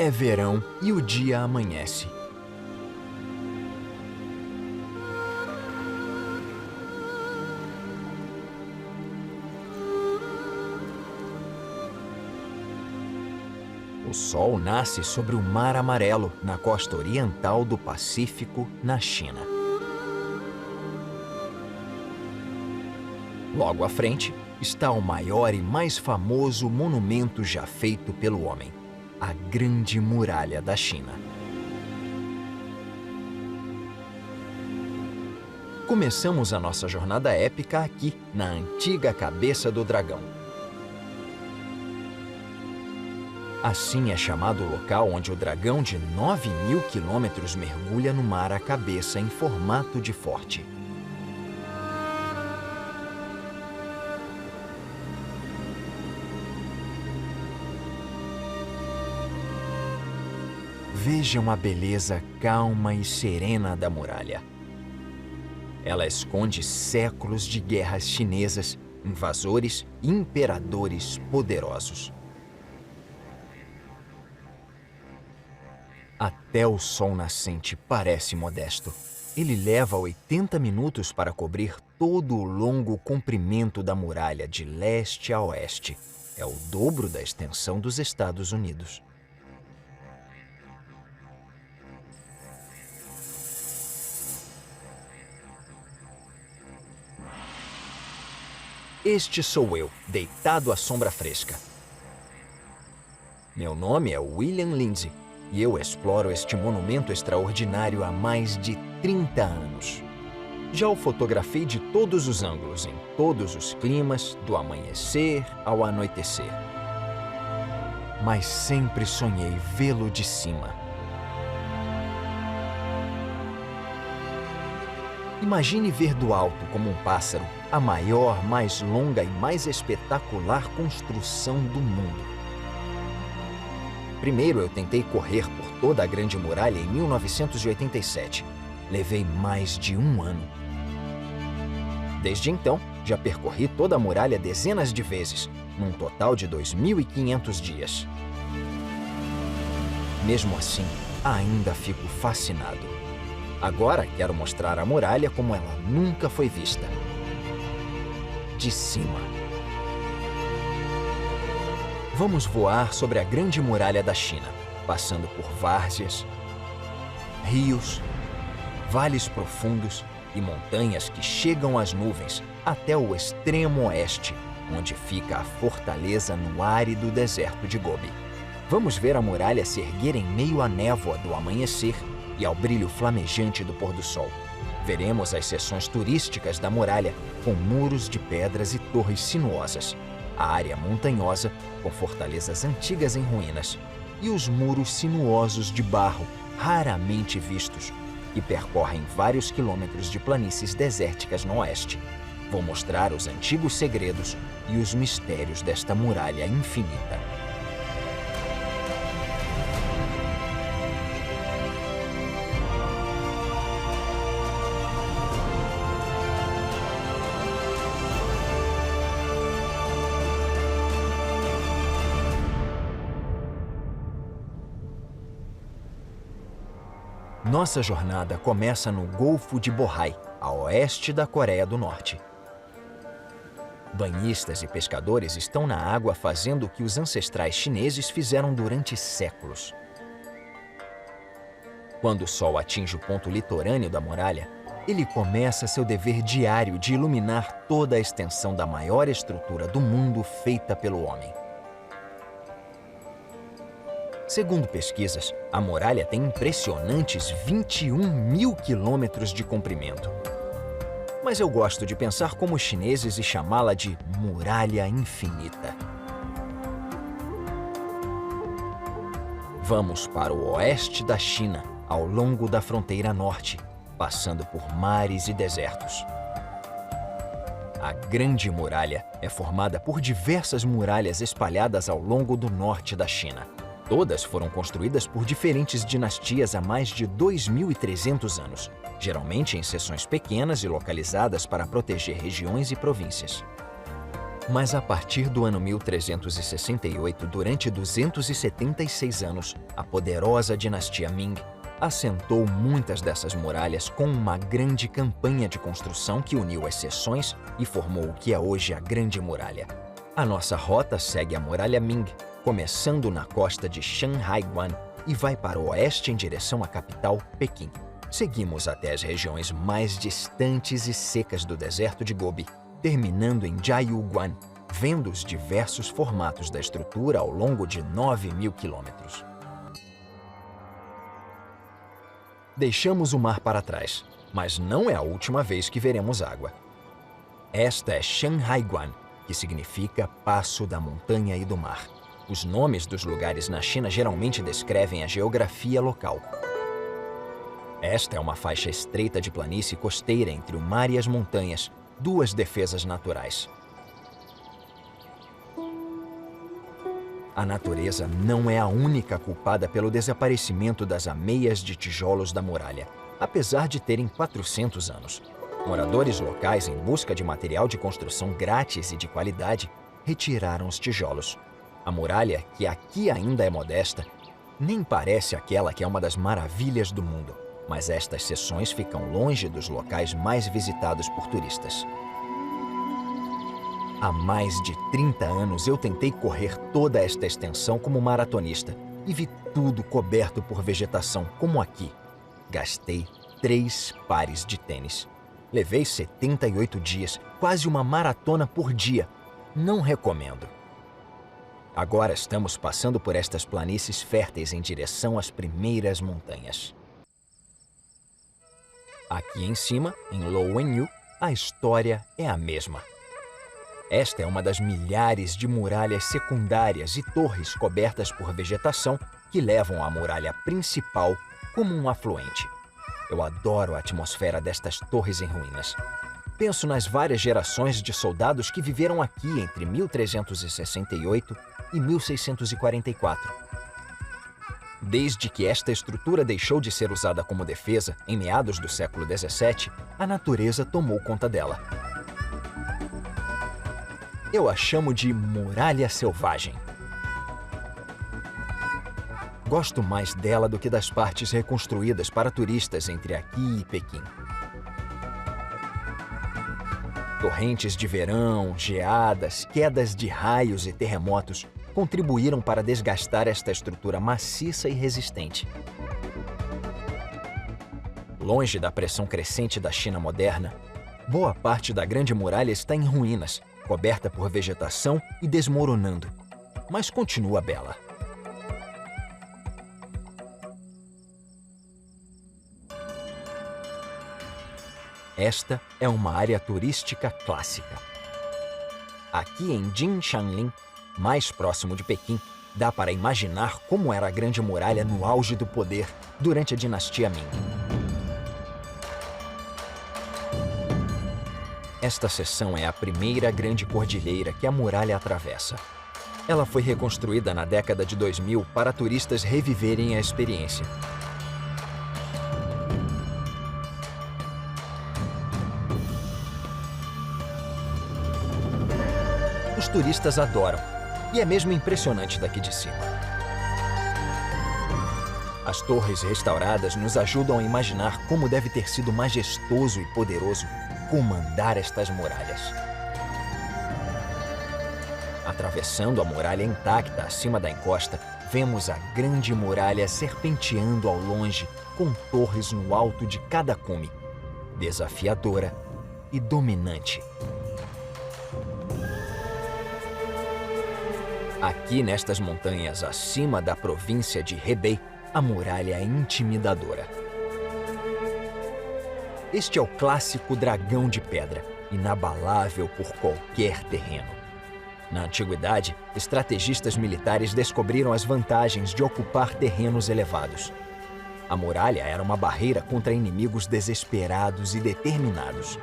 É verão e o dia amanhece. O sol nasce sobre o Mar Amarelo, na costa oriental do Pacífico, na China. Logo à frente está o maior e mais famoso monumento já feito pelo homem, a Grande Muralha da China. Começamos a nossa jornada épica aqui, na antiga Cabeça do Dragão. Assim é chamado o local onde o dragão de 9.000 quilômetros mergulha no mar à cabeça em formato de forte. Vejam a beleza calma e serena da muralha. Ela esconde séculos de guerras chinesas, invasores e imperadores poderosos. Até o sol nascente parece modesto. Ele leva 80 minutos para cobrir todo o longo comprimento da muralha de leste a oeste. É o dobro da extensão dos Estados Unidos. Este sou eu, deitado à sombra fresca. Meu nome é William Lindsay e eu exploro este monumento extraordinário há mais de 30 anos. Já o fotografei de todos os ângulos, em todos os climas, do amanhecer ao anoitecer. Mas sempre sonhei vê-lo de cima. Imagine ver do alto, como um pássaro, a maior, mais longa e mais espetacular construção do mundo. Primeiro eu tentei correr por toda a Grande Muralha em 1987. Levei mais de um ano. Desde então, já percorri toda a muralha dezenas de vezes, num total de 2.500 dias. Mesmo assim, ainda fico fascinado. Agora quero mostrar a muralha como ela nunca foi vista. De cima. Vamos voar sobre a Grande Muralha da China, passando por várzeas, rios, vales profundos e montanhas que chegam às nuvens até o extremo oeste, onde fica a fortaleza no árido deserto de Gobi. Vamos ver a muralha se erguer em meio à névoa do amanhecer e ao brilho flamejante do pôr do sol. Veremos as seções turísticas da muralha, com muros de pedras e torres sinuosas, a área montanhosa, com fortalezas antigas em ruínas, e os muros sinuosos de barro, raramente vistos, que percorrem vários quilômetros de planícies desérticas no oeste. Vou mostrar os antigos segredos e os mistérios desta muralha infinita. Nossa jornada começa no Golfo de Bohai, a oeste da Coreia do Norte. Banhistas e pescadores estão na água fazendo o que os ancestrais chineses fizeram durante séculos. Quando o sol atinge o ponto litorâneo da muralha, ele começa seu dever diário de iluminar toda a extensão da maior estrutura do mundo feita pelo homem. Segundo pesquisas, a muralha tem impressionantes 21.000 quilômetros de comprimento. Mas eu gosto de pensar como os chineses e chamá-la de Muralha Infinita. Vamos para o oeste da China, ao longo da fronteira norte, passando por mares e desertos. A Grande Muralha é formada por diversas muralhas espalhadas ao longo do norte da China. Todas foram construídas por diferentes dinastias há mais de 2.300 anos, geralmente em seções pequenas e localizadas para proteger regiões e províncias. Mas a partir do ano 1368, durante 276 anos, a poderosa dinastia Ming assentou muitas dessas muralhas com uma grande campanha de construção que uniu as seções e formou o que é hoje a Grande Muralha. A nossa rota segue a Muralha Ming, começando na costa de Shanhaiguan e vai para o oeste em direção à capital, Pequim. Seguimos até as regiões mais distantes e secas do deserto de Gobi, terminando em Jiayuguan, vendo os diversos formatos da estrutura ao longo de 9.000 quilômetros. Deixamos o mar para trás, mas não é a última vez que veremos água. Esta é Shanhaiguan, que significa Passo da Montanha e do Mar. Os nomes dos lugares na China geralmente descrevem a geografia local. Esta é uma faixa estreita de planície costeira entre o mar e as montanhas, duas defesas naturais. A natureza não é a única culpada pelo desaparecimento das ameias de tijolos da muralha, apesar de terem 400 anos. Moradores locais, em busca de material de construção grátis e de qualidade, retiraram os tijolos. A muralha, que aqui ainda é modesta, nem parece aquela que é uma das maravilhas do mundo, mas estas seções ficam longe dos locais mais visitados por turistas. Há mais de 30 anos eu tentei correr toda esta extensão como maratonista e vi tudo coberto por vegetação, como aqui. Gastei 3 pares de tênis. Levei 78 dias, quase uma maratona por dia. Não recomendo. Agora estamos passando por estas planícies férteis em direção às primeiras montanhas. Aqui em cima, em Luoyang, a história é a mesma. Esta é uma das milhares de muralhas secundárias e torres cobertas por vegetação que levam à muralha principal como um afluente. Eu adoro a atmosfera destas torres em ruínas. Penso nas várias gerações de soldados que viveram aqui entre 1368 e 1644. Desde que esta estrutura deixou de ser usada como defesa, em meados do século XVII, a natureza tomou conta dela. Eu a chamo de Muralha Selvagem. Gosto mais dela do que das partes reconstruídas para turistas entre aqui e Pequim. Torrentes de verão, geadas, quedas de raios e terremotos contribuíram para desgastar esta estrutura maciça e resistente. Longe da pressão crescente da China moderna, boa parte da Grande Muralha está em ruínas, coberta por vegetação e desmoronando, mas continua bela. Esta é uma área turística clássica. Aqui em Jinshanling, mais próximo de Pequim, dá para imaginar como era a Grande Muralha no auge do poder durante a dinastia Ming. Esta seção é a primeira grande cordilheira que a muralha atravessa. Ela foi reconstruída na década de 2000 para turistas reviverem a experiência. Os turistas adoram, e é mesmo impressionante daqui de cima. As torres restauradas nos ajudam a imaginar como deve ter sido majestoso e poderoso comandar estas muralhas. Atravessando a muralha intacta acima da encosta, vemos a Grande Muralha serpenteando ao longe, com torres no alto de cada cume, desafiadora e dominante. Aqui nestas montanhas acima da província de Hebei, a muralha é intimidadora. Este é o clássico dragão de pedra, inabalável por qualquer terreno. Na antiguidade, estrategistas militares descobriram as vantagens de ocupar terrenos elevados. A muralha era uma barreira contra inimigos desesperados e determinados.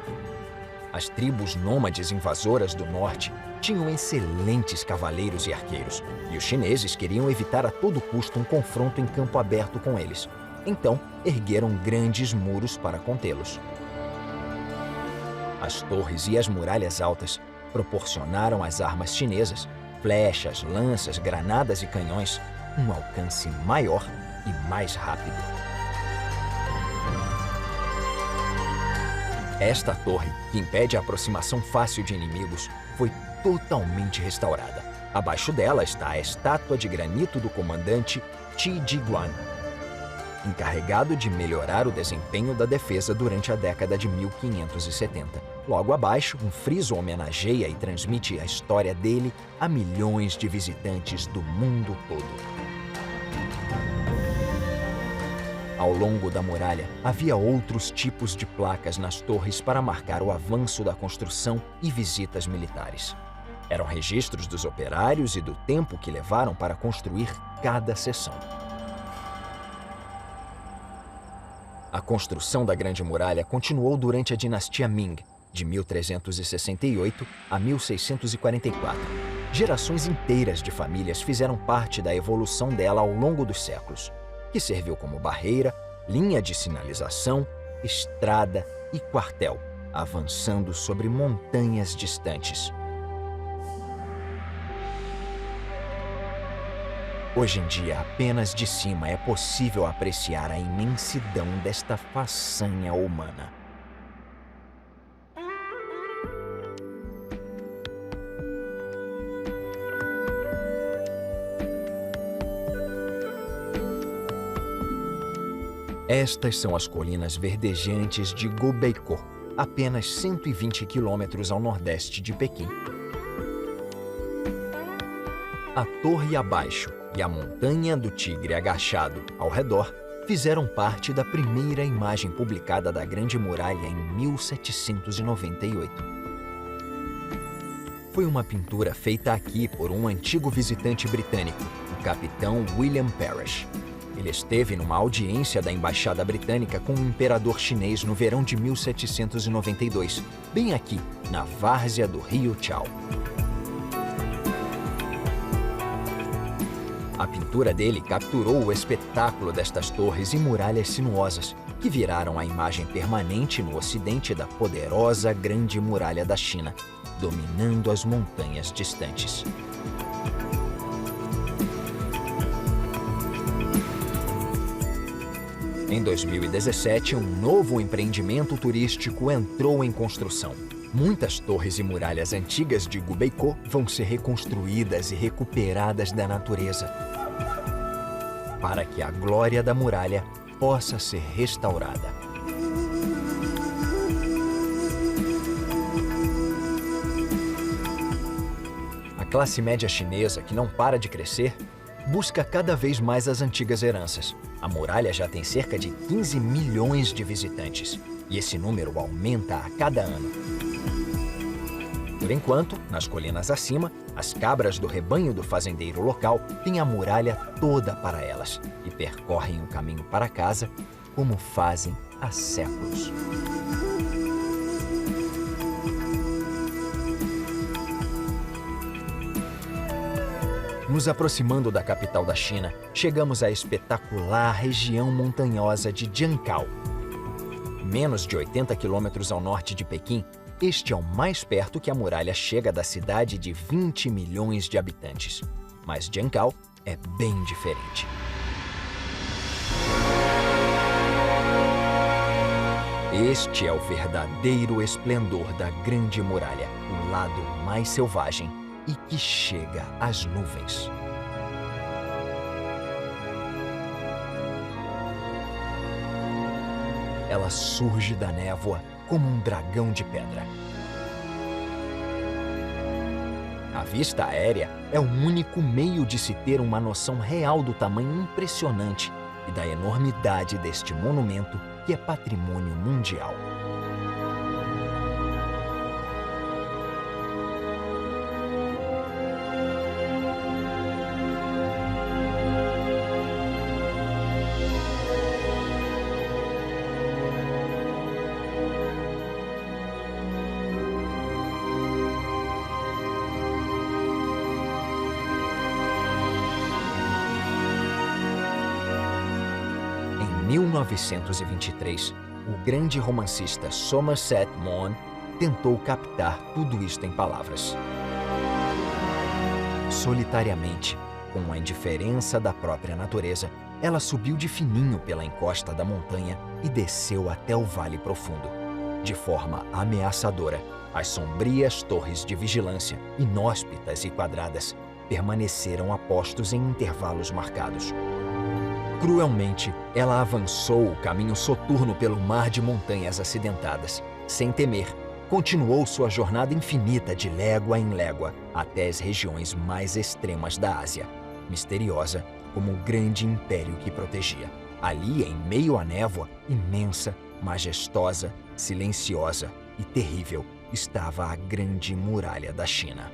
As tribos nômades invasoras do norte tinham excelentes cavaleiros e arqueiros, e os chineses queriam evitar a todo custo um confronto em campo aberto com eles. Então, ergueram grandes muros para contê-los. As torres e as muralhas altas proporcionaram às armas chinesas, flechas, lanças, granadas e canhões, um alcance maior e mais rápido. Esta torre, que impede a aproximação fácil de inimigos, foi totalmente restaurada. Abaixo dela está a estátua de granito do comandante Chi Ji-guan, encarregado de melhorar o desempenho da defesa durante a década de 1570. Logo abaixo, um friso homenageia e transmite a história dele a milhões de visitantes do mundo todo. Ao longo da muralha, havia outros tipos de placas nas torres para marcar o avanço da construção e visitas militares. Eram registros dos operários e do tempo que levaram para construir cada seção. A construção da Grande Muralha continuou durante a dinastia Ming, de 1368 a 1644. Gerações inteiras de famílias fizeram parte da evolução dela ao longo dos séculos, que serviu como barreira, linha de sinalização, estrada e quartel, avançando sobre montanhas distantes. Hoje em dia, apenas de cima é possível apreciar a imensidão desta façanha humana. Estas são as colinas verdejantes de Gobeikou, apenas 120 quilômetros ao nordeste de Pequim. A torre abaixo e a montanha do tigre agachado ao redor fizeram parte da primeira imagem publicada da Grande Muralha em 1798. Foi uma pintura feita aqui por um antigo visitante britânico, o capitão William Parrish. Ele esteve numa audiência da Embaixada Britânica com o imperador chinês no verão de 1792, bem aqui, na várzea do rio Chao. A pintura dele capturou o espetáculo destas torres e muralhas sinuosas, que viraram a imagem permanente no ocidente da poderosa Grande Muralha da China, dominando as montanhas distantes. Em 2017, um novo empreendimento turístico entrou em construção. Muitas torres e muralhas antigas de Gobeikou vão ser reconstruídas e recuperadas da natureza, para que a glória da muralha possa ser restaurada. A classe média chinesa, que não para de crescer, busca cada vez mais as antigas heranças. A muralha já tem cerca de 15 milhões de visitantes, e esse número aumenta a cada ano. Por enquanto, nas colinas acima, as cabras do rebanho do fazendeiro local têm a muralha toda para elas e percorrem o caminho para casa como fazem há séculos. Nos aproximando da capital da China, chegamos à espetacular região montanhosa de Jiankao. Menos de 80 quilômetros ao norte de Pequim, este é o mais perto que a muralha chega da cidade de 20 milhões de habitantes. Mas Jiankao é bem diferente. Este é o verdadeiro esplendor da Grande Muralha, o lado mais selvagem e que chega às nuvens. Ela surge da névoa como um dragão de pedra. A vista aérea é o único meio de se ter uma noção real do tamanho impressionante e da enormidade deste monumento que é patrimônio mundial. Em 1923, o grande romancista Somerset Maugham tentou captar tudo isto em palavras. Solitariamente, com a indiferença da própria natureza, ela subiu de fininho pela encosta da montanha e desceu até o vale profundo. De forma ameaçadora, as sombrias torres de vigilância, inóspitas e quadradas, permaneceram a postos em intervalos marcados. Cruelmente, ela avançou o caminho soturno pelo mar de montanhas acidentadas. Sem temer, continuou sua jornada infinita de légua em légua até as regiões mais extremas da Ásia, misteriosa como o grande império que protegia. Ali, em meio à névoa, imensa, majestosa, silenciosa e terrível, estava a Grande Muralha da China.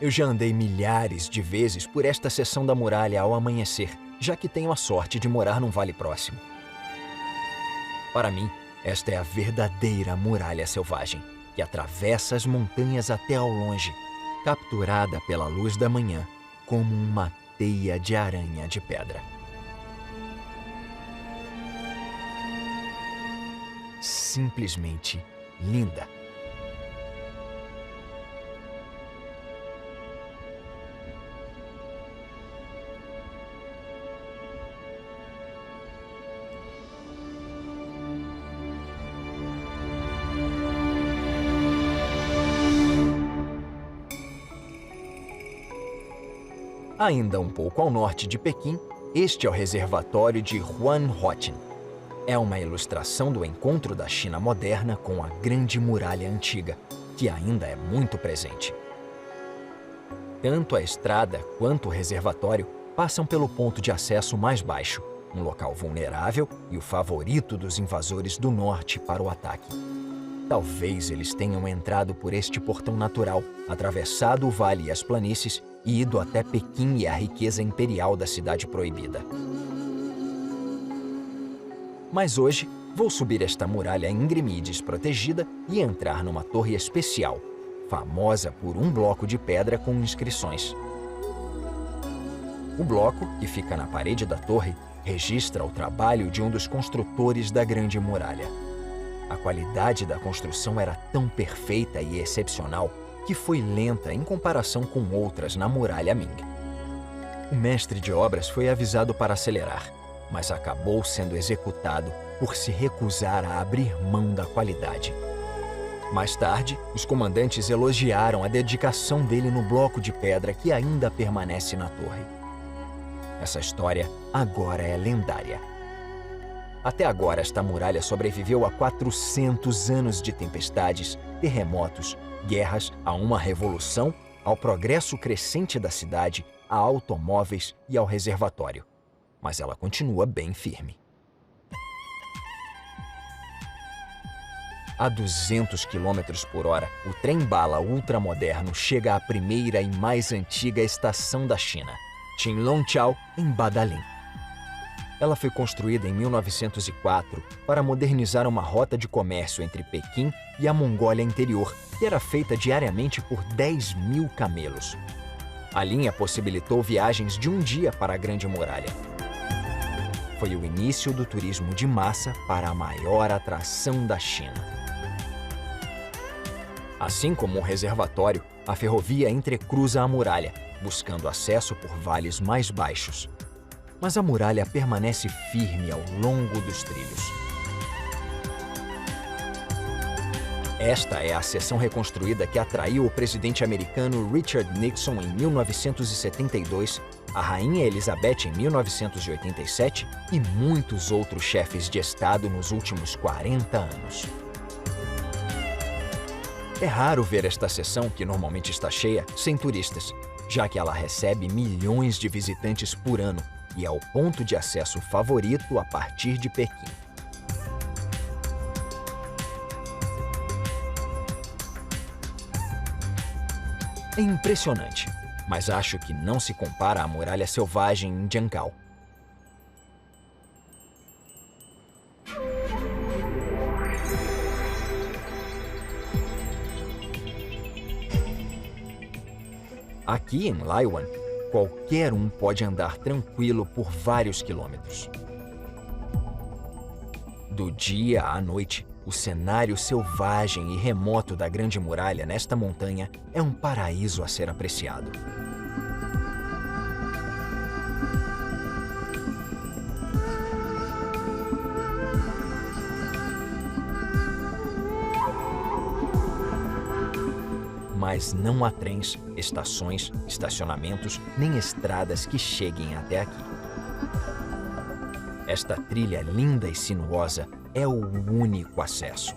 Eu já andei milhares de vezes por esta seção da muralha ao amanhecer, já que tenho a sorte de morar num vale próximo. Para mim, esta é a verdadeira muralha selvagem, que atravessa as montanhas até ao longe, capturada pela luz da manhã, como uma teia de aranha de pedra. Simplesmente linda. Ainda um pouco ao norte de Pequim, este é o reservatório de Huanhuotin. É uma ilustração do encontro da China moderna com a Grande Muralha Antiga, que ainda é muito presente. Tanto a estrada quanto o reservatório passam pelo ponto de acesso mais baixo, um local vulnerável e o favorito dos invasores do norte para o ataque. Talvez eles tenham entrado por este portão natural, atravessado o vale e as planícies e ido até Pequim e a riqueza imperial da cidade proibida. Mas hoje, vou subir esta muralha íngreme e desprotegida e entrar numa torre especial, famosa por um bloco de pedra com inscrições. O bloco, que fica na parede da torre, registra o trabalho de um dos construtores da Grande Muralha. A qualidade da construção era tão perfeita e excepcional que foi lenta em comparação com outras na Muralha Ming. O mestre de obras foi avisado para acelerar, mas acabou sendo executado por se recusar a abrir mão da qualidade. Mais tarde, os comandantes elogiaram a dedicação dele no bloco de pedra que ainda permanece na torre. Essa história agora é lendária. Até agora, esta muralha sobreviveu a 400 anos de tempestades, terremotos, guerras, a uma revolução, ao progresso crescente da cidade, a automóveis e ao reservatório. Mas ela continua bem firme. A 200 km por hora, o trem-bala ultramoderno chega à primeira e mais antiga estação da China, Qinlongqiao, em Badaling. Ela foi construída em 1904 para modernizar uma rota de comércio entre Pequim e a Mongólia Interior, que era feita diariamente por 10.000 camelos. A linha possibilitou viagens de um dia para a Grande Muralha. Foi o início do turismo de massa para a maior atração da China. Assim como o reservatório, a ferrovia entrecruza a muralha, buscando acesso por vales mais baixos. Mas a muralha permanece firme ao longo dos trilhos. Esta é a seção reconstruída que atraiu o presidente americano Richard Nixon em 1972, a rainha Elizabeth em 1987 e muitos outros chefes de Estado nos últimos 40 anos. É raro ver esta seção, que normalmente está cheia, sem turistas, já que ela recebe milhões de visitantes por ano e é o ponto de acesso favorito a partir de Pequim. É impressionante. mas acho que não se compara à muralha selvagem em Jiankao. Aqui em Laiwan, qualquer um pode andar tranquilo por vários quilômetros. Do dia à noite, o cenário selvagem e remoto da Grande Muralha nesta montanha é um paraíso a ser apreciado. Mas não há trens, estações, estacionamentos, nem estradas que cheguem até aqui. Esta trilha linda e sinuosa é o único acesso.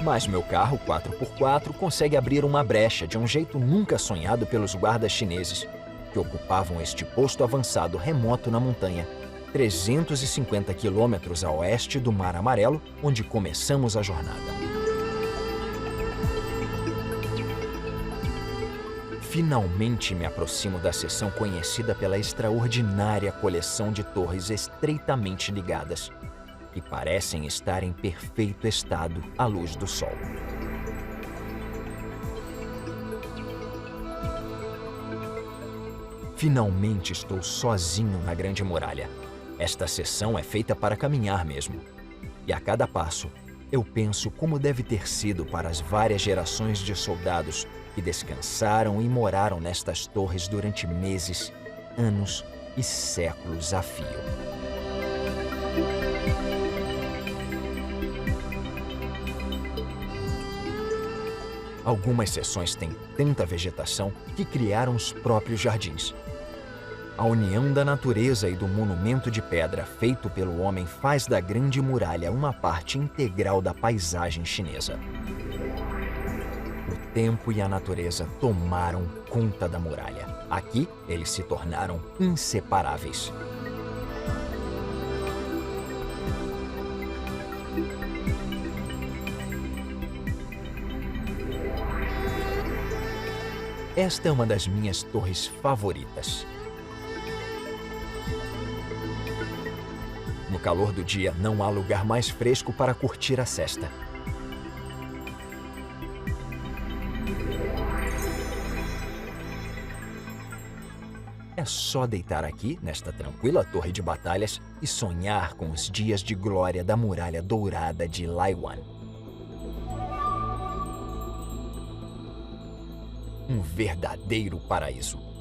Mas meu carro 4x4 consegue abrir uma brecha de um jeito nunca sonhado pelos guardas chineses, que ocupavam este posto avançado remoto na montanha, 350 quilômetros a oeste do Mar Amarelo, onde começamos a jornada. Finalmente me aproximo da seção conhecida pela extraordinária coleção de torres estreitamente ligadas, que parecem estar em perfeito estado à luz do sol. Finalmente estou sozinho na Grande Muralha. Esta seção é feita para caminhar mesmo. E a cada passo, eu penso como deve ter sido para as várias gerações de soldados que descansaram e moraram nestas torres durante meses, anos e séculos a fio. Algumas seções têm tanta vegetação que criaram os próprios jardins. A união da natureza e do monumento de pedra feito pelo homem faz da Grande Muralha uma parte integral da paisagem chinesa. O tempo e a natureza tomaram conta da muralha. Aqui, eles se tornaram inseparáveis. Esta é uma das minhas torres favoritas. No calor do dia, não há lugar mais fresco para curtir a sesta. É só deitar aqui, nesta tranquila torre de batalhas, e sonhar com os dias de glória da muralha dourada de Laiwan. Um verdadeiro paraíso.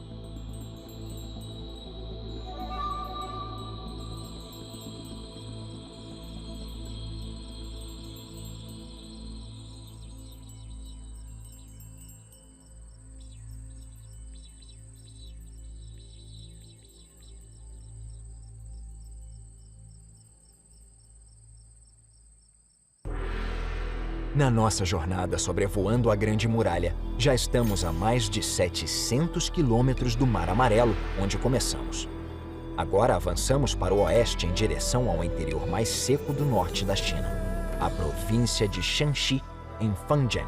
Na nossa jornada sobrevoando a Grande Muralha, já estamos a mais de 700 quilômetros do Mar Amarelo, onde começamos. Agora avançamos para o oeste em direção ao interior mais seco do norte da China, a província de Shanxi, em Fangzhen.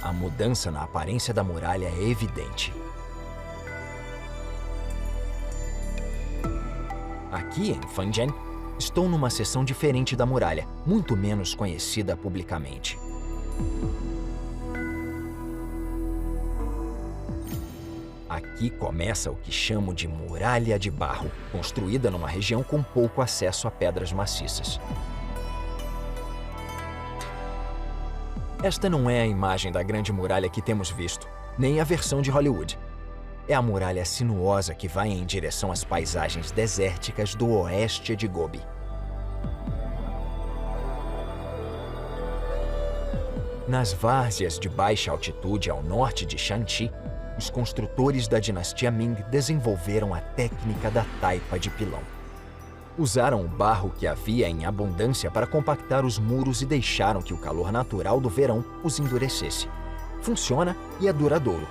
A mudança na aparência da muralha é evidente. Aqui em Fangzhen, estou numa seção diferente da muralha, muito menos conhecida publicamente. Aqui começa o que chamo de Muralha de Barro, construída numa região com pouco acesso a pedras maciças. Esta não é a imagem da Grande Muralha que temos visto, nem a versão de Hollywood. É a muralha sinuosa que vai em direção às paisagens desérticas do oeste de Gobi. Nas várzeas de baixa altitude ao norte de Shanxi, os construtores da dinastia Ming desenvolveram a técnica da taipa de pilão. Usaram o barro que havia em abundância para compactar os muros e deixaram que o calor natural do verão os endurecesse. Funciona e é duradouro.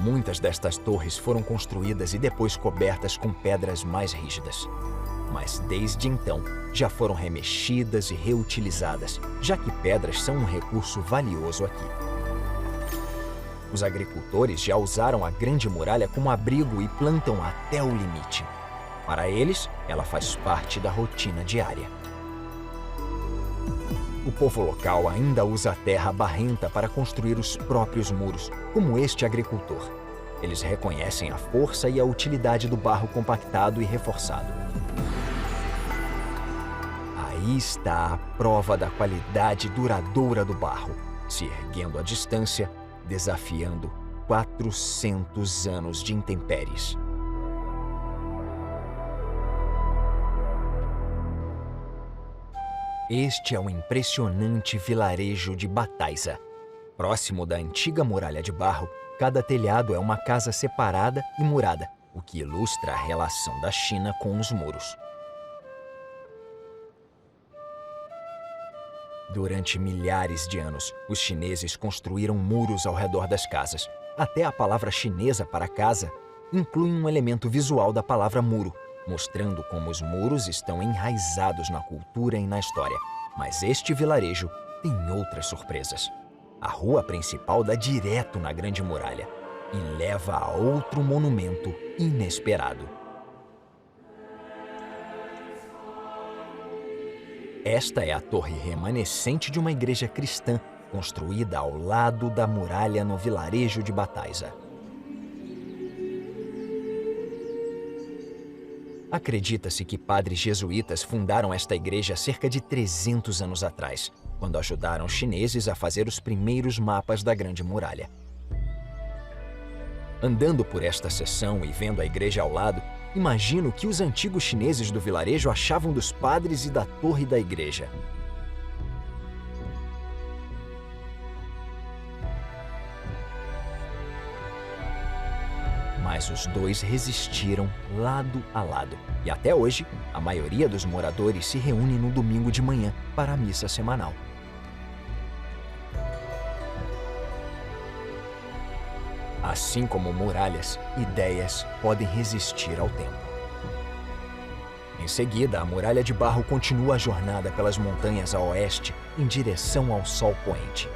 Muitas destas torres foram construídas e depois cobertas com pedras mais rígidas. mas desde então já foram remexidas e reutilizadas, já que pedras são um recurso valioso aqui. Os agricultores já usaram a Grande Muralha como abrigo e plantam até o limite. Para eles, ela faz parte da rotina diária. O povo local ainda usa a terra barrenta para construir os próprios muros, como este agricultor. Eles reconhecem a força e a utilidade do barro compactado e reforçado. Aí está a prova da qualidade duradoura do barro, se erguendo à distância, desafiando 400 anos de intempéries. Este é o impressionante vilarejo de Bataiza. Próximo da antiga muralha de barro, cada telhado é uma casa separada e murada, o que ilustra a relação da China com os muros. Durante milhares de anos, os chineses construíram muros ao redor das casas. Até a palavra chinesa para casa inclui um elemento visual da palavra muro, mostrando como os muros estão enraizados na cultura e na história. Mas este vilarejo tem outras surpresas. A rua principal dá direto na Grande Muralha e leva a outro monumento inesperado. Esta é a torre remanescente de uma igreja cristã, construída ao lado da muralha no vilarejo de Bataiza. Acredita-se que padres jesuítas fundaram esta igreja cerca de 300 anos atrás, quando ajudaram os chineses a fazer os primeiros mapas da Grande Muralha. Andando por esta seção e vendo a igreja ao lado, imagino o que os antigos chineses do vilarejo achavam dos padres e da torre da igreja. Mas os dois resistiram lado a lado. E até hoje, a maioria dos moradores se reúne no domingo de manhã para a missa semanal. Assim como muralhas, ideias podem resistir ao tempo. Em seguida, a muralha de barro continua a jornada pelas montanhas a oeste em direção ao sol poente.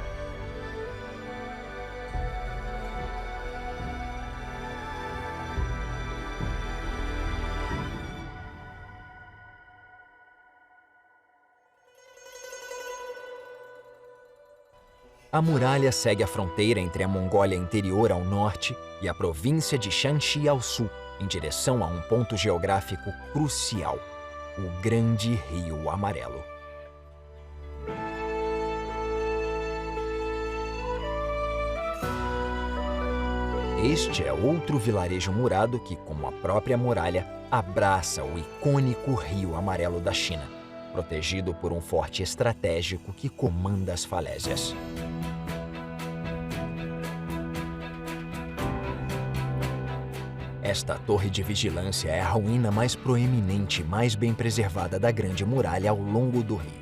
A muralha segue a fronteira entre a Mongólia Interior ao norte e a província de Shanxi ao sul, em direção a um ponto geográfico crucial, o Grande Rio Amarelo. Este é outro vilarejo murado que, como a própria muralha, abraça o icônico Rio Amarelo da China, protegido por um forte estratégico que comanda as falésias. Esta torre de vigilância é a ruína mais proeminente e mais bem preservada da Grande Muralha ao longo do rio.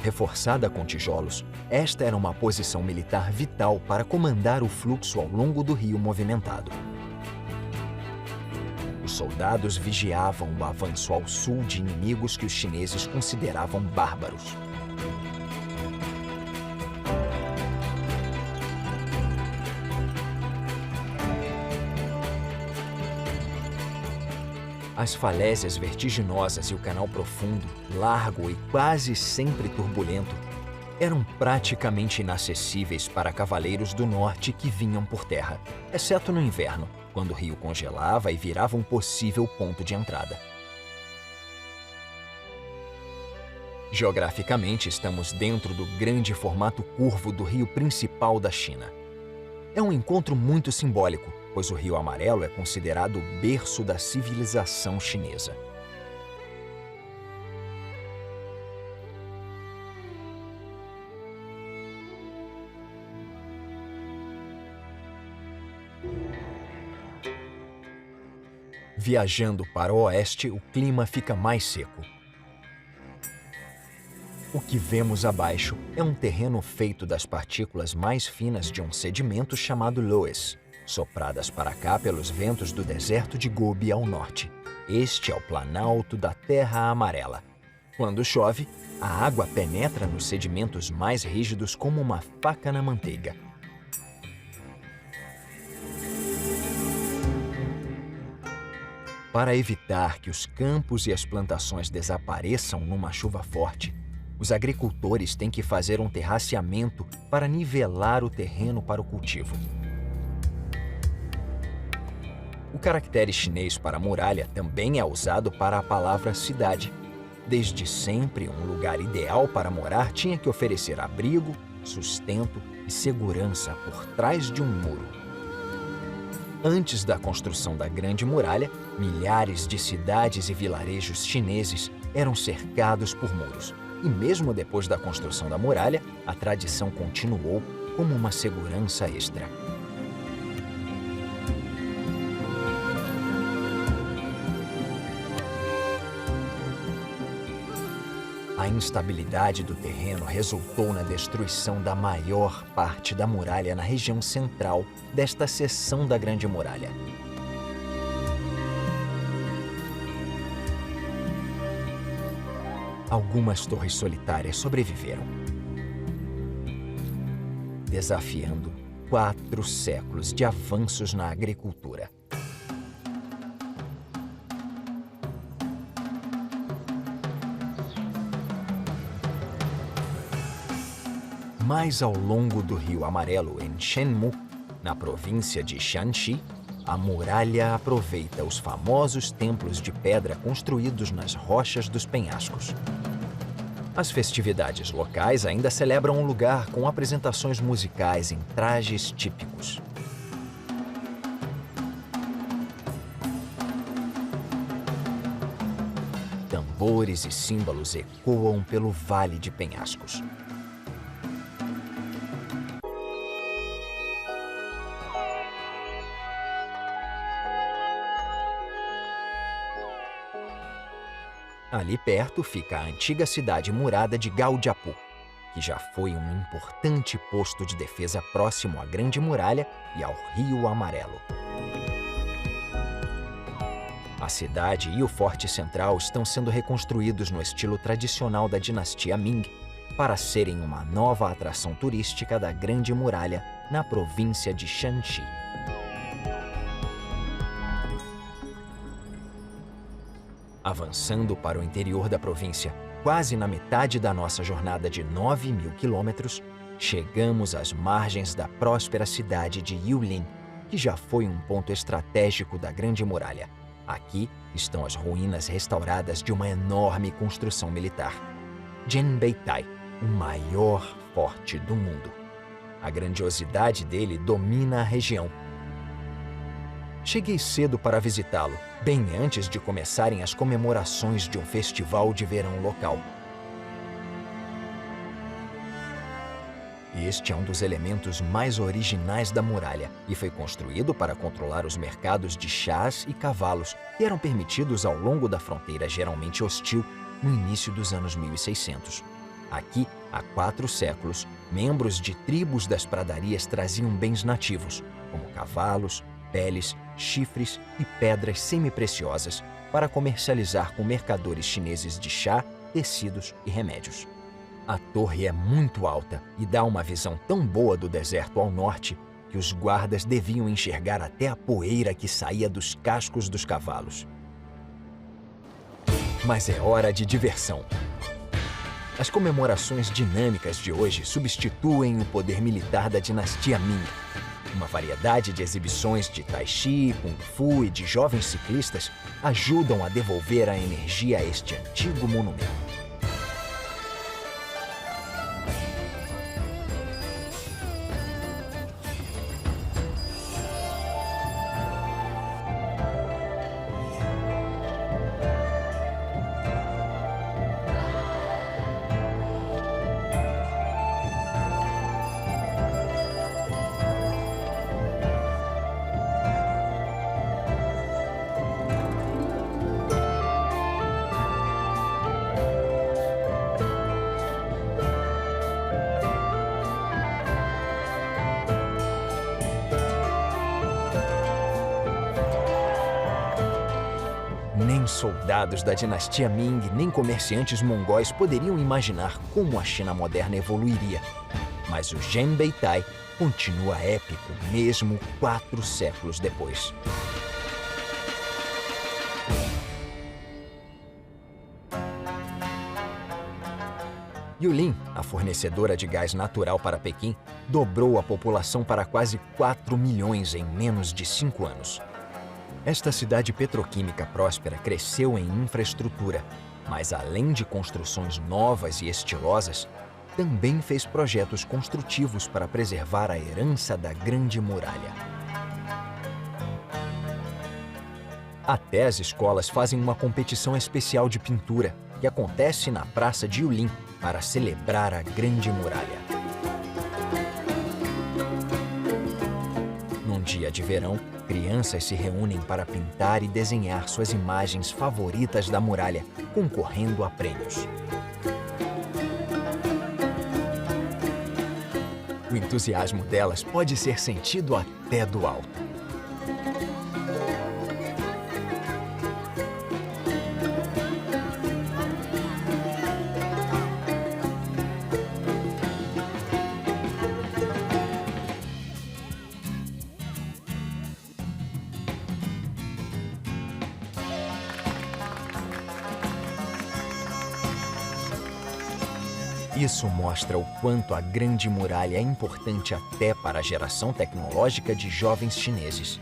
Reforçada com tijolos, esta era uma posição militar vital para comandar o fluxo ao longo do rio movimentado. Os soldados vigiavam o avanço ao sul de inimigos que os chineses consideravam bárbaros. As falésias vertiginosas e o canal profundo, largo e quase sempre turbulento, eram praticamente inacessíveis para cavaleiros do norte que vinham por terra, exceto no inverno, quando o rio congelava e virava um possível ponto de entrada. Geograficamente, estamos dentro do grande formato curvo do rio principal da China. É um encontro muito simbólico, pois o Rio Amarelo é considerado o berço da civilização chinesa. Viajando para o oeste, o clima fica mais seco. O que vemos abaixo é um terreno feito das partículas mais finas de um sedimento chamado loess. sopradas para cá pelos ventos do deserto de Gobi ao norte. Este é o Planalto da Terra Amarela. Quando chove, a água penetra nos sedimentos mais rígidos como uma faca na manteiga. Para evitar que os campos e as plantações desapareçam numa chuva forte, os agricultores têm que fazer um terraceamento para nivelar o terreno para o cultivo. O caractere chinês para muralha também é usado para a palavra cidade. Desde sempre, um lugar ideal para morar tinha que oferecer abrigo, sustento e segurança por trás de um muro. Antes da construção da Grande Muralha, milhares de cidades e vilarejos chineses eram cercados por muros. E mesmo depois da construção da muralha, a tradição continuou como uma segurança extra. A instabilidade do terreno resultou na destruição da maior parte da muralha na região central desta seção da Grande Muralha. Algumas torres solitárias sobreviveram, desafiando 4 séculos de avanços na agricultura. Mais ao longo do Rio Amarelo, em Shenmu, na província de Shanxi, a muralha aproveita os famosos templos de pedra construídos nas rochas dos penhascos. As festividades locais ainda celebram o lugar com apresentações musicais em trajes típicos. Tambores e símbolos ecoam pelo Vale de Penhascos. Ali perto fica a antiga cidade murada de Gaodiapu, que já foi um importante posto de defesa próximo à Grande Muralha e ao Rio Amarelo. A cidade e o Forte Central estão sendo reconstruídos no estilo tradicional da dinastia Ming para serem uma nova atração turística da Grande Muralha na província de Shanxi. Avançando para o interior da província, quase na metade da nossa jornada de 9.000 quilômetros, chegamos às margens da próspera cidade de Yulin, que já foi um ponto estratégico da Grande Muralha. Aqui estão as ruínas restauradas de uma enorme construção militar, Jianbeitai, o maior forte do mundo. A grandiosidade dele domina a região. Cheguei cedo para visitá-lo, bem antes de começarem as comemorações de um festival de verão local. Este é um dos elementos mais originais da muralha e foi construído para controlar os mercados de chás e cavalos que eram permitidos ao longo da fronteira geralmente hostil no início dos anos 1600. Aqui, há 4 séculos, membros de tribos das pradarias traziam bens nativos, como cavalos, peles, chifres e pedras semi-preciosas para comercializar com mercadores chineses de chá, tecidos e remédios. A torre é muito alta e dá uma visão tão boa do deserto ao norte que os guardas deviam enxergar até a poeira que saía dos cascos dos cavalos. Mas é hora de diversão. As comemorações dinâmicas de hoje substituem o poder militar da dinastia Ming. Uma variedade de exibições de tai chi, kung fu e de jovens ciclistas ajudam a devolver a energia a este antigo monumento. Nem soldados da dinastia Ming, nem comerciantes mongóis poderiam imaginar como a China moderna evoluiria. Mas o Genbeitai continua épico mesmo 4 séculos depois. Yulin, a fornecedora de gás natural para Pequim, dobrou a população para quase 4 milhões em menos de 5 anos. Esta cidade petroquímica próspera cresceu em infraestrutura, mas além de construções novas e estilosas, também fez projetos construtivos para preservar a herança da Grande Muralha. Até as escolas fazem uma competição especial de pintura, que acontece na Praça de Yulin, para celebrar a Grande Muralha. Num dia de verão, crianças se reúnem para pintar e desenhar suas imagens favoritas da muralha, concorrendo a prêmios. O entusiasmo delas pode ser sentido até do alto. Isso mostra o quanto a Grande Muralha é importante até para a geração tecnológica de jovens chineses.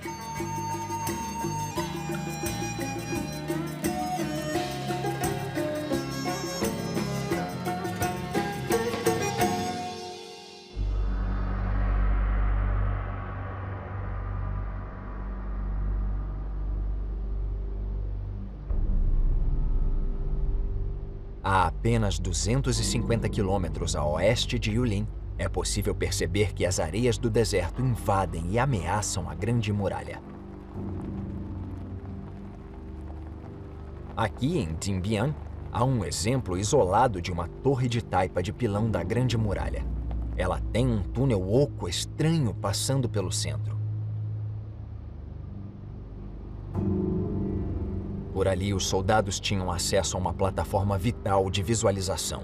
A apenas 250 quilômetros a oeste de Yulin, é possível perceber que as areias do deserto invadem e ameaçam a Grande Muralha. Aqui em Dinbian, há um exemplo isolado de uma torre de taipa de pilão da Grande Muralha. Ela tem um túnel oco estranho passando pelo centro. Por ali, os soldados tinham acesso a uma plataforma vital de visualização.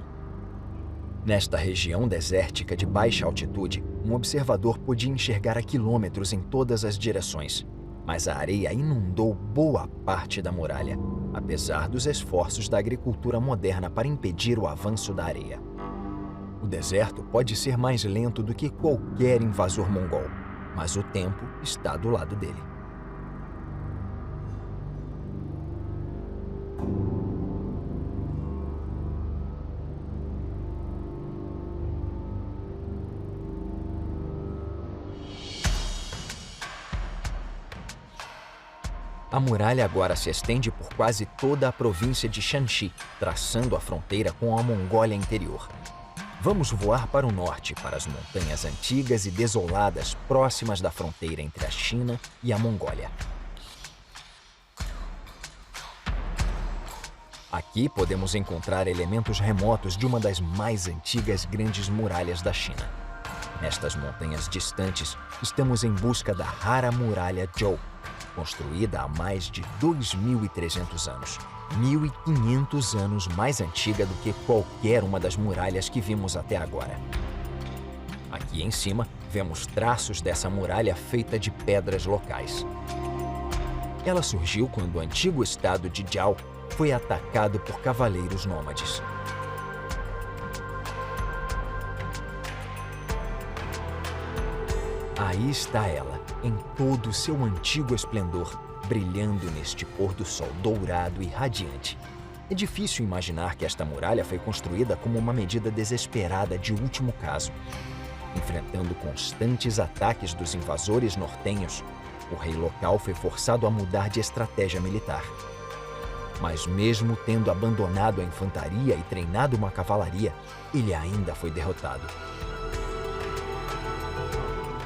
Nesta região desértica de baixa altitude, um observador podia enxergar a quilômetros em todas as direções, mas a areia inundou boa parte da muralha, apesar dos esforços da agricultura moderna para impedir o avanço da areia. O deserto pode ser mais lento do que qualquer invasor mongol, mas o tempo está do lado dele. A muralha agora se estende por quase toda a província de Shanxi, traçando a fronteira com a Mongólia interior. Vamos voar para o norte, para as montanhas antigas e desoladas próximas da fronteira entre a China e a Mongólia. Aqui podemos encontrar elementos remotos de uma das mais antigas grandes muralhas da China. Nestas montanhas distantes, estamos em busca da rara muralha Zhou, construída há mais de 2.300 anos. 1.500 anos mais antiga do que qualquer uma das muralhas que vimos até agora. Aqui em cima, vemos traços dessa muralha feita de pedras locais. Ela surgiu quando o antigo estado de Zhao foi atacado por cavaleiros nômades. Aí está ela, em todo o seu antigo esplendor, brilhando neste pôr do sol dourado e radiante. É difícil imaginar que esta muralha foi construída como uma medida desesperada de último caso. Enfrentando constantes ataques dos invasores nortenhos, o rei local foi forçado a mudar de estratégia militar. Mas mesmo tendo abandonado a infantaria e treinado uma cavalaria, ele ainda foi derrotado.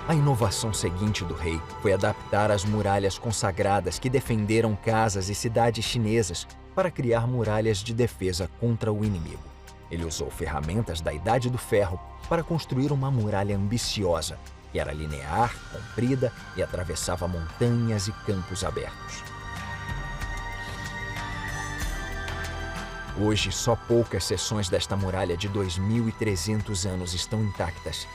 A inovação seguinte do rei foi adaptar as muralhas consagradas que defenderam casas e cidades chinesas para criar muralhas de defesa contra o inimigo. Ele usou ferramentas da Idade do Ferro para construir uma muralha ambiciosa, que era linear, comprida e atravessava montanhas e campos abertos. Hoje, só poucas seções desta muralha de 2.300 anos estão intactas.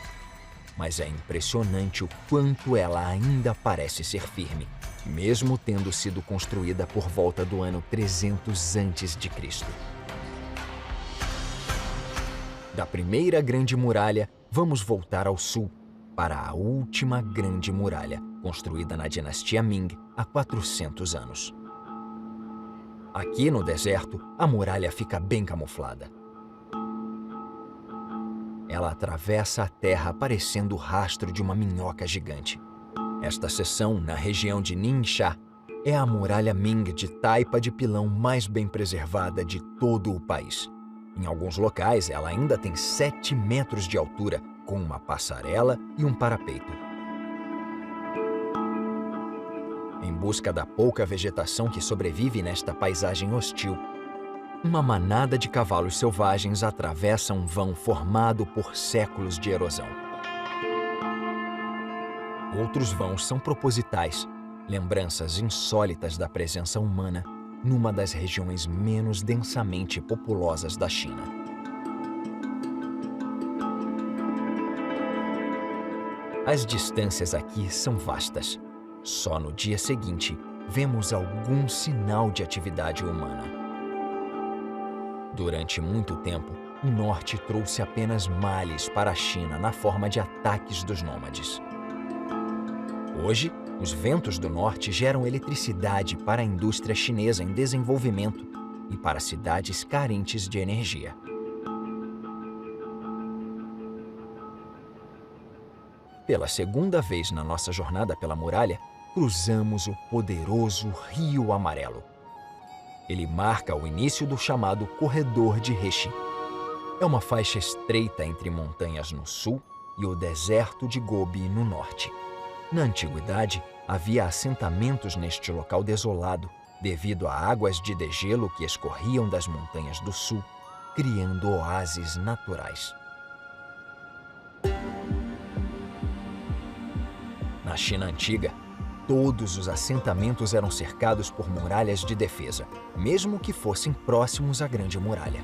Mas é impressionante o quanto ela ainda parece ser firme, mesmo tendo sido construída por volta do ano 300 a.C. Da primeira Grande Muralha, vamos voltar ao sul, para a última Grande Muralha, construída na dinastia Ming há 400 anos. Aqui no deserto, a muralha fica bem camuflada. Ela atravessa a terra parecendo o rastro de uma minhoca gigante. Esta seção, na região de Ningxia, é a muralha Ming de taipa de pilão mais bem preservada de todo o país. Em alguns locais, ela ainda tem 7 metros de altura, com uma passarela e um parapeito. Em busca da pouca vegetação que sobrevive nesta paisagem hostil, uma manada de cavalos selvagens atravessa um vão formado por séculos de erosão. Outros vãos são propositais, lembranças insólitas da presença humana numa das regiões menos densamente populosas da China. As distâncias aqui são vastas. Só no dia seguinte, vemos algum sinal de atividade humana. Durante muito tempo, o norte trouxe apenas males para a China na forma de ataques dos nômades. Hoje, os ventos do norte geram eletricidade para a indústria chinesa em desenvolvimento e para cidades carentes de energia. Pela segunda vez na nossa jornada pela muralha, cruzamos o poderoso Rio Amarelo. Ele marca o início do chamado Corredor de Hechi. É uma faixa estreita entre montanhas no sul e o deserto de Gobi no norte. Na antiguidade, havia assentamentos neste local desolado devido a águas de degelo que escorriam das montanhas do sul, criando oásis naturais. Na China antiga, todos os assentamentos eram cercados por muralhas de defesa, mesmo que fossem próximos à Grande Muralha.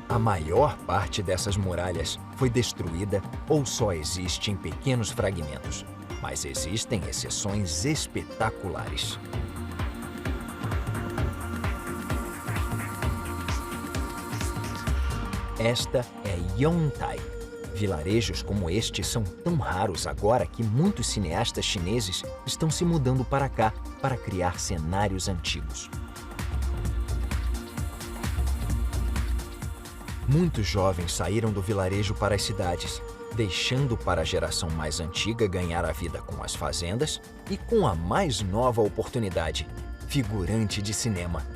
A maior parte dessas muralhas foi destruída ou só existe em pequenos fragmentos, mas existem exceções espetaculares. Esta é Yongtai. Vilarejos como este são tão raros agora que muitos cineastas chineses estão se mudando para cá para criar cenários antigos. Muitos jovens saíram do vilarejo para as cidades, deixando para a geração mais antiga ganhar a vida com as fazendas e com a mais nova oportunidade, figurante de cinema.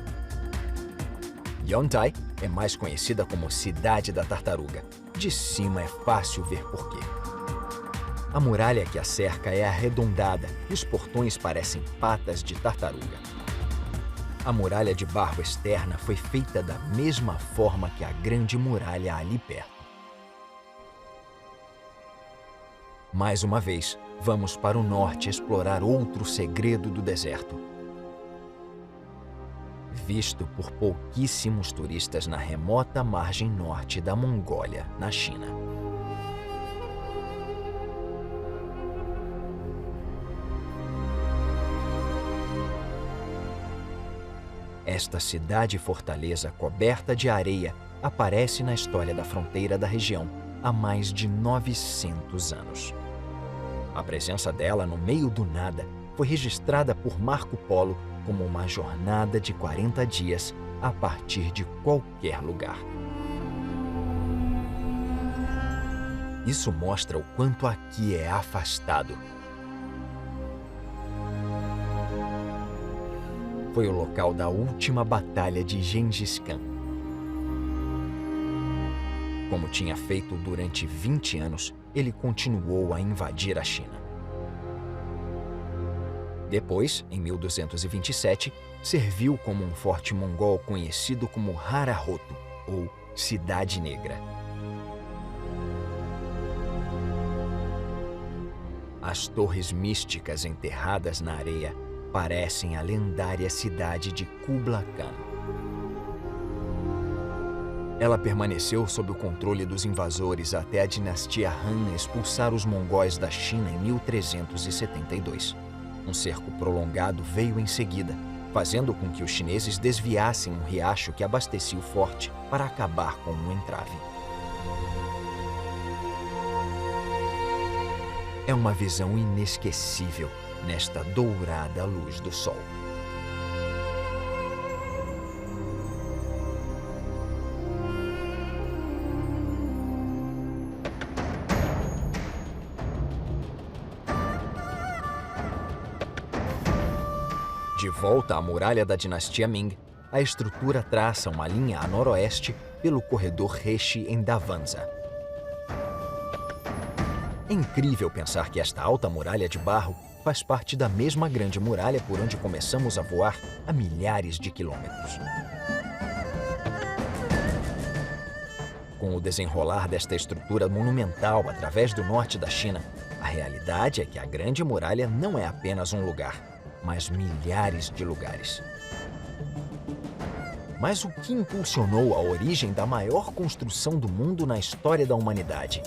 Yongtai é mais conhecida como Cidade da Tartaruga. De cima é fácil ver por quê. A muralha que a cerca é arredondada e os portões parecem patas de tartaruga. A muralha de barro externa foi feita da mesma forma que a Grande Muralha ali perto. Mais uma vez, vamos para o norte explorar outro segredo do deserto. Visto por pouquíssimos turistas na remota margem norte da Mongólia, na China. Esta cidade-fortaleza coberta de areia aparece na história da fronteira da região há mais de 900 anos. A presença dela no meio do nada foi registrada por Marco Polo como uma jornada de 40 dias a partir de qualquer lugar. Isso mostra o quanto aqui é afastado. Foi o local da última batalha de Gengis Khan. Como tinha feito durante 20 anos, ele continuou a invadir a China. Depois, em 1227, serviu como um forte mongol conhecido como Harahoto, ou Cidade Negra. As torres místicas enterradas na areia parecem a lendária cidade de Kublai Khan. Ela permaneceu sob o controle dos invasores até a dinastia Han expulsar os mongóis da China em 1372. Um cerco prolongado veio em seguida, fazendo com que os chineses desviassem um riacho que abastecia o forte para acabar com um entrave. É uma visão inesquecível nesta dourada luz do sol. De volta à muralha da dinastia Ming, a estrutura traça uma linha a noroeste pelo corredor Heshi em Davanza. É incrível pensar que esta alta muralha de barro faz parte da mesma grande muralha por onde começamos a voar há milhares de quilômetros. Com o desenrolar desta estrutura monumental através do norte da China, a realidade é que a grande muralha não é apenas um lugar, mas milhares de lugares. Mas o que impulsionou a origem da maior construção do mundo na história da humanidade?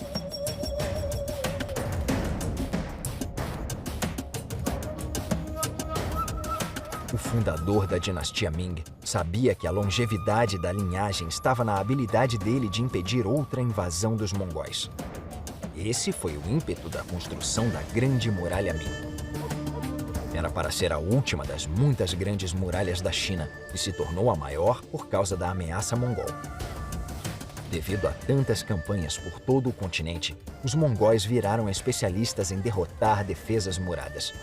O fundador da dinastia Ming sabia que a longevidade da linhagem estava na habilidade dele de impedir outra invasão dos mongóis. Esse foi o ímpeto da construção da Grande Muralha Ming. Era para ser a última das muitas grandes muralhas da China e se tornou a maior por causa da ameaça mongol. Devido a tantas campanhas por todo o continente, os mongóis viraram especialistas em derrotar defesas muradas.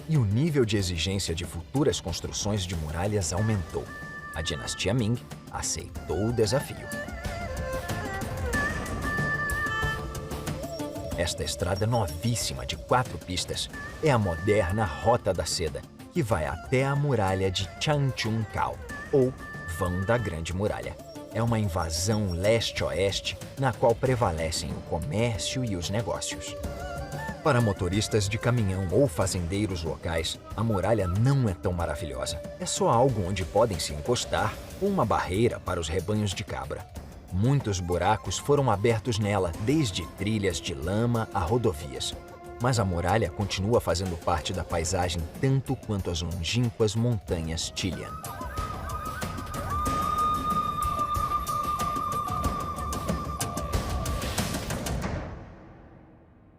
E o nível de exigência de futuras construções de muralhas aumentou. A dinastia Ming aceitou o desafio. Esta estrada novíssima de 4 pistas é a moderna Rota da Seda, que vai até a muralha de Changchun-Cao, ou Vão da Grande Muralha. É uma invasão leste-oeste na qual prevalecem o comércio e os negócios. Para motoristas de caminhão ou fazendeiros locais, a muralha não é tão maravilhosa. É só algo onde podem se encostar ou uma barreira para os rebanhos de cabra. Muitos buracos foram abertos nela, desde trilhas de lama a rodovias. Mas a muralha continua fazendo parte da paisagem tanto quanto as longínquas montanhas Tilian.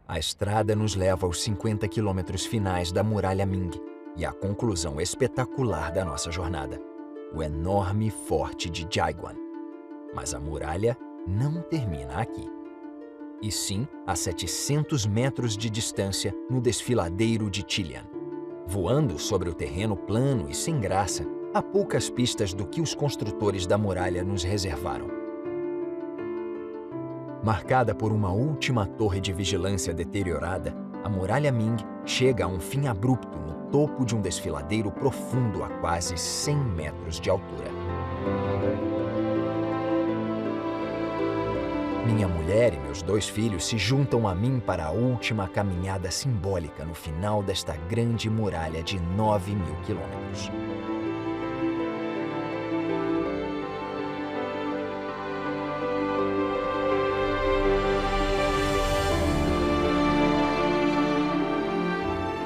A estrada nos leva aos 50 quilômetros finais da muralha Ming e à conclusão espetacular da nossa jornada, o enorme forte de Jaiguan. Mas a muralha não termina aqui. E sim a 700 metros de distância no desfiladeiro de Tilian. Voando sobre o terreno plano e sem graça, há poucas pistas do que os construtores da muralha nos reservaram. Marcada por uma última torre de vigilância deteriorada, a muralha Ming chega a um fim abrupto no topo de um desfiladeiro profundo a quase 100 metros de altura. Minha mulher e meus 2 filhos se juntam a mim para a última caminhada simbólica no final desta grande muralha de 9.000 quilômetros.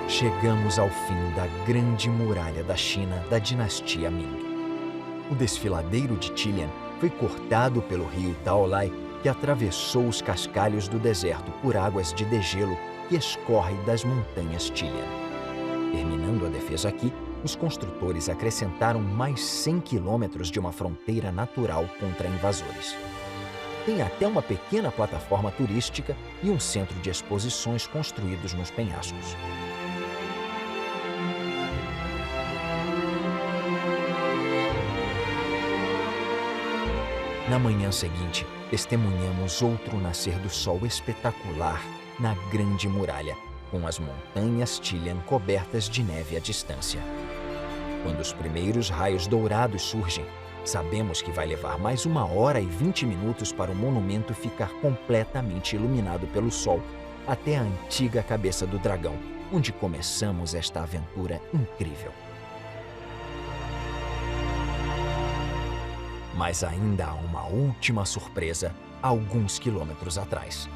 Chegamos ao fim da Grande Muralha da China da dinastia Ming. O desfiladeiro de Tilian foi cortado pelo rio Taolai, que atravessou os cascalhos do deserto por águas de degelo que escorre das montanhas Tilian. Terminando a defesa aqui, os construtores acrescentaram mais 100 quilômetros de uma fronteira natural contra invasores. Tem até uma pequena plataforma turística e um centro de exposições construídos nos penhascos. Na manhã seguinte, testemunhamos outro nascer do sol espetacular na Grande Muralha, com as montanhas Tilian cobertas de neve à distância. Quando os primeiros raios dourados surgem, sabemos que vai levar mais 1h e 20 minutos para o monumento ficar completamente iluminado pelo sol, até a antiga cabeça do dragão, onde começamos esta aventura incrível. Mas ainda há uma última surpresa a alguns quilômetros atrás.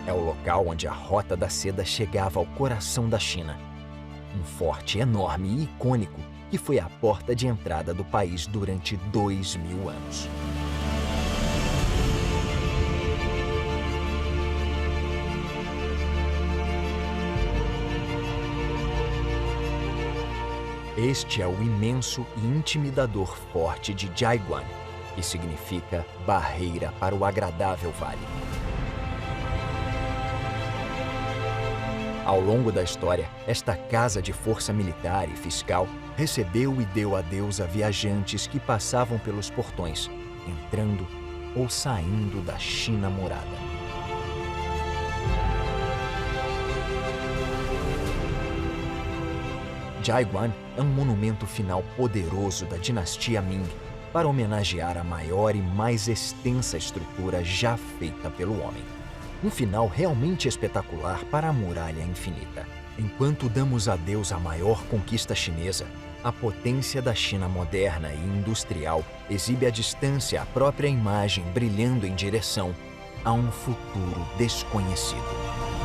É o local onde a Rota da Seda chegava ao coração da China. Um forte enorme e icônico que foi a porta de entrada do país durante 2000 anos. Este é o imenso e intimidador forte de Jiaiguan, que significa barreira para o agradável vale. Ao longo da história, esta casa de força militar e fiscal recebeu e deu adeus a viajantes que passavam pelos portões, entrando ou saindo da China murada. Jiaiguan é um monumento final poderoso da dinastia Ming para homenagear a maior e mais extensa estrutura já feita pelo homem. Um final realmente espetacular para a muralha infinita. Enquanto damos adeus à maior conquista chinesa, a potência da China moderna e industrial exibe à distância a própria imagem brilhando em direção a um futuro desconhecido.